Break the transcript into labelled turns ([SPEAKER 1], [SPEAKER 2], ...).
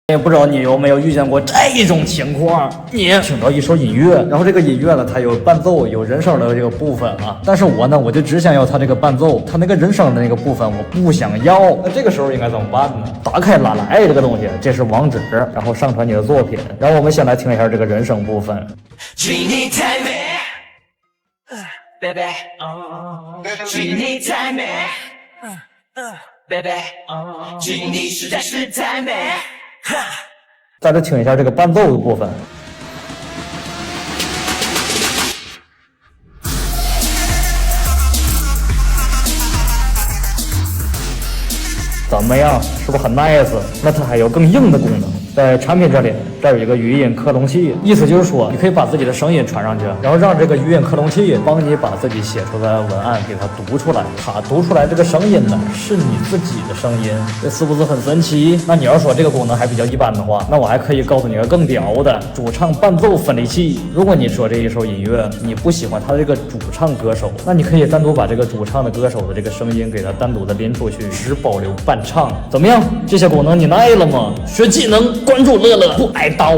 [SPEAKER 1] 也不知道你有没有遇见过这种情况，你听到一首音乐，然后这个音乐呢，它有伴奏，有人声的这个部分啊，但是我呢，我就只想要它这个伴奏，它那个人声的那个部分我不想要。那这个时候应该怎么办呢？打开拉来这个东西，这是网址，然后上传你的作品。然后我们先来听一下这个人声部分。
[SPEAKER 2] 举你太美，baby，举你太美，baby，举你实在是太美。
[SPEAKER 1] 再来听一下这个伴奏的部分。怎么样？是不是很 nice？ 那它还有更硬的功能，在产品这里，这有一个语音克隆器，意思就是说，你可以把自己的声音传上去，然后让这个语音克隆器帮你把自己写出来的文案给它读出来。它读出来这个声音呢，是你自己的声音，这是不是很神奇？那你要说这个功能还比较一般的话，那我还可以告诉你个更屌的主唱伴奏分离器。如果你说这一首音乐你不喜欢它这个主唱歌手，那你可以单独把这个主唱的歌手的这个声音给它单独的拎出去，只保留伴唱。怎么样？这些功能你耐了吗？学技能，关注乐乐不挨刀。